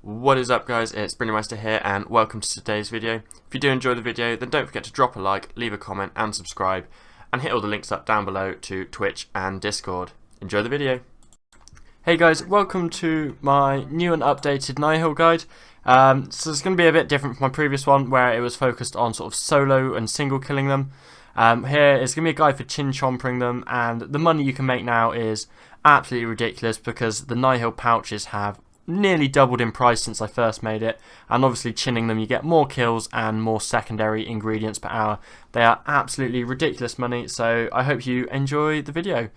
What is up, guys? It's Brillymister here and welcome to today's video. If you do enjoy the video, then don't forget to drop a like, leave a comment and subscribe, and hit all the links up down below to Twitch and Discord. Enjoy the video. Hey guys, welcome to my new and updated Nihil guide. So it's going to be a bit different from my previous one where it was focused on sort of solo and single killing them. Here is going to be a guide for Chinchomping them, and the money you can make now is absolutely ridiculous because the Nihil pouches have nearly doubled in price since I first made it, and obviously chinning them you get more kills and more secondary ingredients per hour. They are absolutely ridiculous money, so I hope you enjoy the video.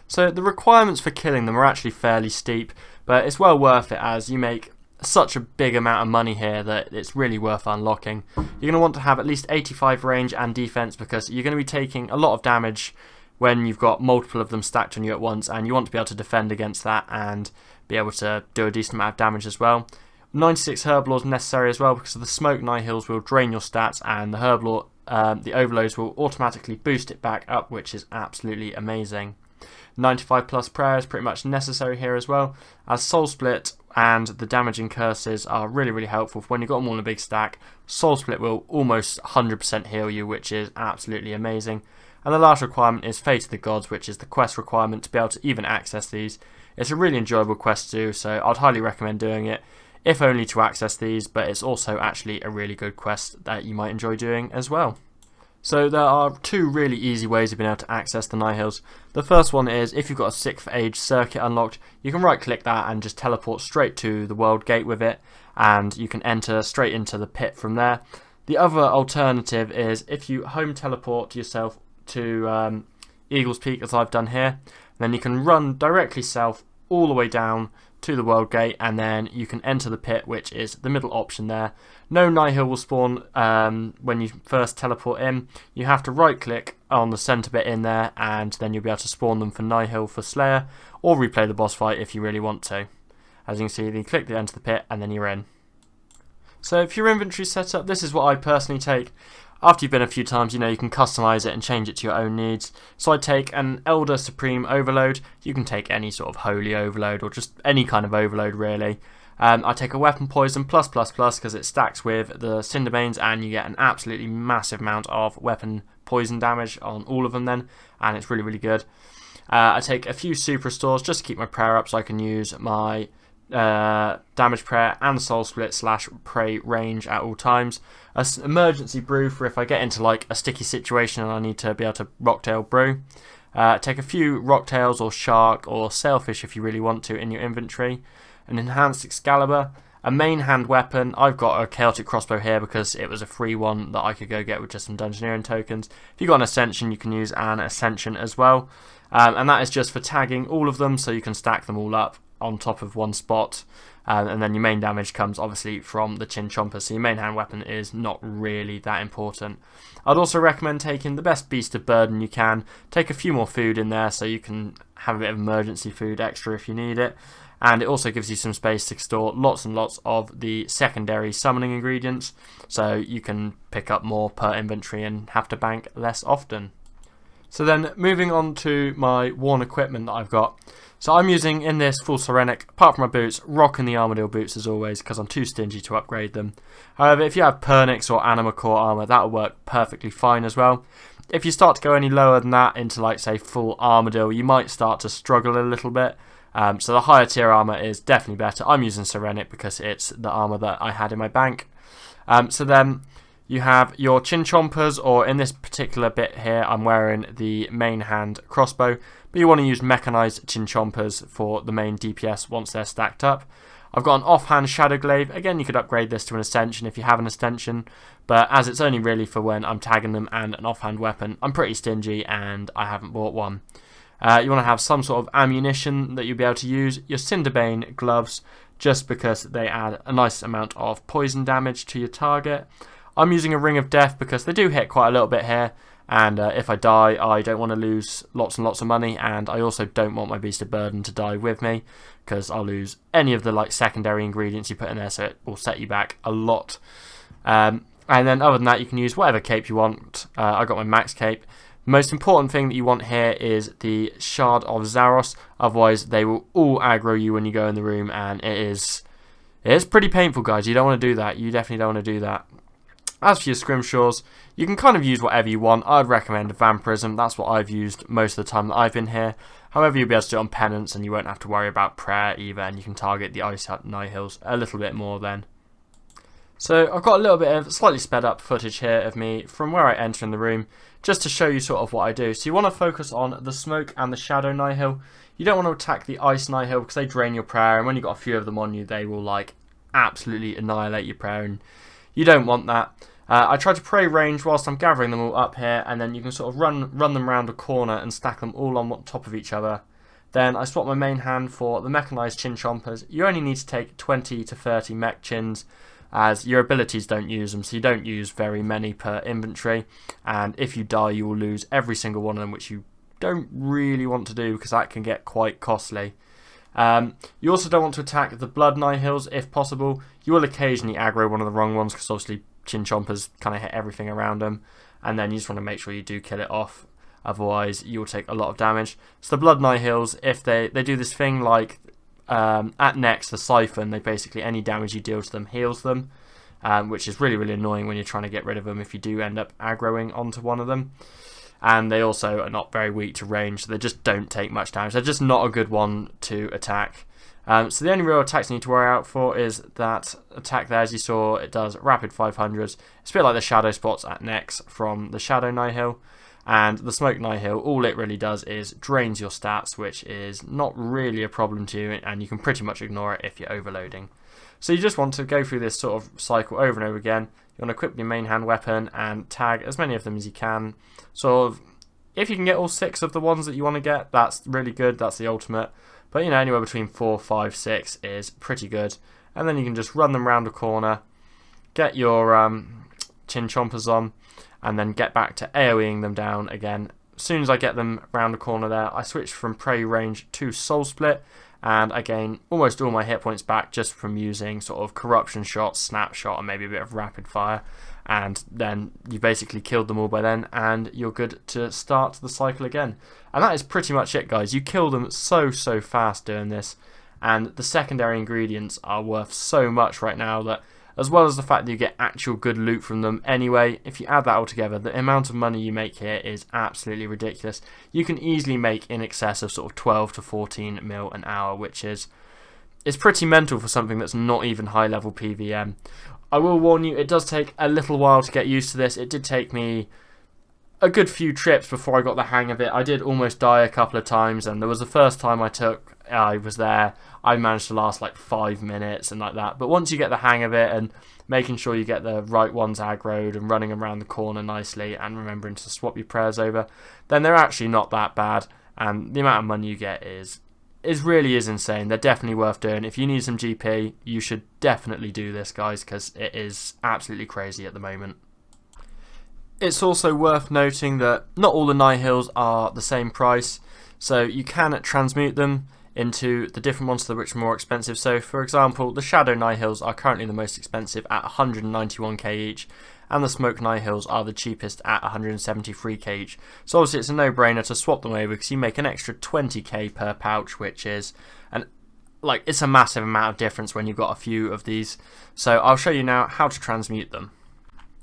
So the requirements for killing them are actually fairly steep, but it's well worth it as you make such a big amount of money here that it's really worth unlocking. You're going to want to have at least 85 range and defense because you're going to be taking a lot of damage when you've got multiple of them stacked on you at once, and you want to be able to defend against that and be able to do a decent amount of damage as well. 96 Herblore is necessary as well because the smoke Nihils will drain your stats, and the Herblore, the overloads will automatically boost it back up, which is absolutely amazing. 95 plus prayer is pretty much necessary here as well, as Soul Split and the damaging curses are really helpful for when you've got them all in a big stack. Soul Split will almost 100% heal you, which is absolutely amazing. And the last requirement is Fate of the Gods, which is the quest requirement to be able to even access these. It's a really enjoyable quest to do, so I'd highly recommend doing it, if only to access these, but it's also actually a really good quest that you might enjoy doing as well. So there are two really easy ways of being able to access the Nihils. The first one is if you've got a 6th age circuit unlocked, you can right click that and just teleport straight to the world gate with it, and you can enter straight into the pit from there. The other alternative is if you home teleport yourself to Eagle's Peak, as I've done here, then you can run directly south all the way down to the world gate, and then you can enter the pit, which is the middle option there. No Nihil will spawn when you first teleport in. You have to right click on the centre bit in there, and then you'll be able to spawn them for Nihil for Slayer, or replay the boss fight if you really want to. As you can see, you click to enter the pit and then you're in. So if your inventory set up, this is what I personally take. After you've been a few times, you can customise it and change it to your own needs. So I take an Elder Supreme Overload. You can take any sort of Holy Overload or just any kind of Overload really. I take a Weapon Poison plus because it stacks with the Cinderbanes, and you get an absolutely massive amount of weapon poison damage on all of them then, and it's really good. I take a few Super Stores just to keep my prayer up so I can use my damage prayer and soul split / pray range at all times. An emergency brew for if I get into like a sticky situation and I need to be able to rocktail brew. Take a few rocktails or shark or sailfish if you really want to in your inventory. An enhanced Excalibur, a main hand weapon. I've got a chaotic crossbow here because it was a free one that I could go get with just some dungeoneering tokens. If you've got an ascension, you can use an ascension as well, and that is just for tagging all of them so you can stack them all up on top of one spot, and then your main damage comes obviously from the Chinchompa, so your main hand weapon is not really that important. I'd also recommend taking the best beast of burden you can. Take a few more food in there so you can have a bit of emergency food extra if you need it, and it also gives you some space to store lots and lots of the secondary summoning ingredients, so you can pick up more per inventory and have to bank less often. So then moving on to my worn equipment that I've got. So I'm using in this full Serenic, apart from my boots, rocking the Armadillo boots as always because I'm too stingy to upgrade them. However, if you have Pernix or Anima Core armor, that'll work perfectly fine as well. If you start to go any lower than that into like say full Armadillo, you might start to struggle a little bit. So the higher tier armor is definitely better. I'm using Serenic because it's the armor that I had in my bank. So then you have your Chinchompas, or in this particular bit here I'm wearing the main hand crossbow, but you want to use Mechanized Chinchompas for the main DPS once they're stacked up. I've got an offhand Shadow Glaive. Again, you could upgrade this to an Ascension if you have an Ascension, but as it's only really for when I'm tagging them and an offhand weapon, I'm pretty stingy and I haven't bought one. You want to have some sort of ammunition that you'll be able to use. Your Cinderbane gloves, just because they add a nice amount of poison damage to your target. I'm using a Ring of Death because they do hit quite a little bit here, and if I die I don't want to lose lots and lots of money, and I also don't want my Beast of Burden to die with me because I'll lose any of the like secondary ingredients you put in there, so it will set you back a lot. And then other than that, you can use whatever cape you want. I got my max cape. The most important thing that you want here is the Shard of Zaros, otherwise they will all aggro you when you go in the room, and it is It's pretty painful, guys. You don't want to do that. You definitely don't want to do that. As for your scrimshaws, you can kind of use whatever you want. I'd recommend a vampirism. That's what I've used most of the time that I've been here. However, you'll be able to do it on penance, and you won't have to worry about prayer either, and you can target the ice nihils a little bit more then. So I've got a little bit of slightly sped up footage here of me from where I enter in the room, just to show you sort of what I do. So you want to focus on the smoke and the shadow nihil. You don't want to attack the ice nihil because they drain your prayer, and when you've got a few of them on you, they will like absolutely annihilate your prayer, and you don't want that. I try to pray range whilst I'm gathering them all up here, and then you can sort of run them around a corner and stack them all on top of each other. Then I swap my main hand for the Mechanised Chinchompas. You only need to take 20 to 30 mech chins, as your abilities don't use them, so you don't use very many per inventory, and if you die you will lose every single one of them, which you don't really want to do because that can get quite costly. You also don't want to attack the blood nihils if possible. You will occasionally aggro one of the wrong ones because obviously Chinchompas kind of hit everything around them, and then you just want to make sure you do kill it off, otherwise you will take a lot of damage. So the blood nihils, if they do this thing like at next the siphon, they basically any damage you deal to them heals them, which is really annoying when you're trying to get rid of them if you do end up aggroing onto one of them. And they also are not very weak to range, so they just don't take much damage. They're just not a good one to attack. So the only real attacks you need to worry out for is that attack there. As you saw, it does rapid 500s. It's a bit like the shadow spots at Nex from the shadow nihil. And the smoke nihil, all it really does is drains your stats, which is not really a problem to you, and you can pretty much ignore it if you're overloading. So you just want to go through this sort of cycle over and over again. You want to equip your main hand weapon and tag as many of them as you can. Sort of, if you can get all 6 of the ones that you want to get, that's really good, that's the ultimate. But you know, anywhere between 4, 5, 6 is pretty good. And then you can just run them round a corner, get your Chinchompas on, and then get back to AoEing them down again. As soon as I get them round the corner there, I switch from prey range to soul split, and I gain almost all my hit points back just from using sort of corruption shot, snapshot, and maybe a bit of rapid fire. And then you basically killed them all by then, and you're good to start the cycle again. And that is pretty much it, guys. You kill them so fast doing this, and the secondary ingredients are worth so much right now that, as well as the fact that you get actual good loot from them anyway, if you add that all together, the amount of money you make here is absolutely ridiculous. You can easily make in excess of sort of 12 to 14 mil an hour, which is pretty mental for something that's not even high level PVM. I will warn you, it does take a little while to get used to this. It did take me a good few trips before I got the hang of it. I did almost die a couple of times, and there was the first time I was there, I managed to last like 5 minutes and like that. But once you get the hang of it and making sure you get the right ones aggroed and running around the corner nicely and remembering to swap your prayers over, then they're actually not that bad, and the amount of money you get is really insane. They're definitely worth doing. If you need some GP, you should definitely do this, guys, because it is absolutely crazy at the moment. It's also worth noting that not all the nihils are the same price, so you can transmute them into the different monsters which are more expensive. So for example, the shadow nihils are currently the most expensive at 191k each, and the smoke nihils are the cheapest at 173k each. So obviously it's a no-brainer to swap them over because you make an extra 20k per pouch, which is it's a massive amount of difference when you've got a few of these. So I'll show you now how to transmute them.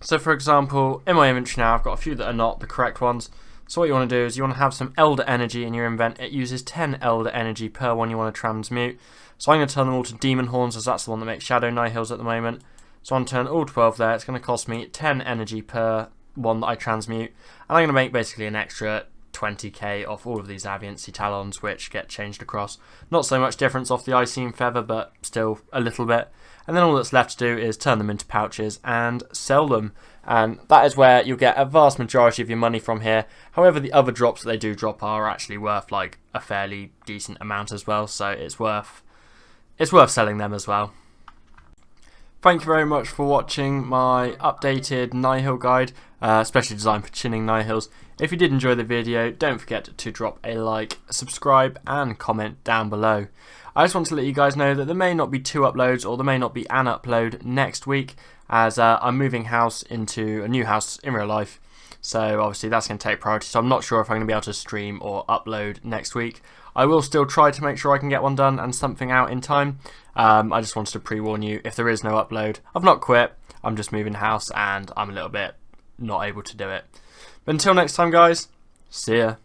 So for example, in my inventory now I've got a few that are not the correct ones. So what you want to do is you want to have some Elder Energy in your invent. It uses 10 Elder Energy per one you want to transmute. So I'm going to turn them all to Demon Horns, as that's the one that makes Shadow Nihils at the moment. So I'm going to turn all 12 there. It's going to cost me 10 energy per one that I transmute. And I'm going to make basically an extra 20k off all of these Aviancy Talons, which get changed across. Not so much difference off the Icene Feather, but still a little bit. And then all that's left to do is turn them into pouches and sell them. And that is where you'll get a vast majority of your money from here. However, the other drops that they do drop are actually worth like a fairly decent amount as well. So it's worth selling them as well. Thank you very much for watching my updated Nihil guide, especially designed for chinning Nihils. If you did enjoy the video, don't forget to drop a like, subscribe and comment down below. I just want to let you guys know that there may not be 2 uploads, or there may not be an upload next week, as I'm moving house into a new house in real life. So obviously that's going to take priority, so I'm not sure if I'm going to be able to stream or upload next week. I will still try to make sure I can get one done and something out in time. I just wanted to pre-warn you if there is no upload. I've not quit, I'm just moving house and I'm a little bit not able to do it. But until next time guys, see ya.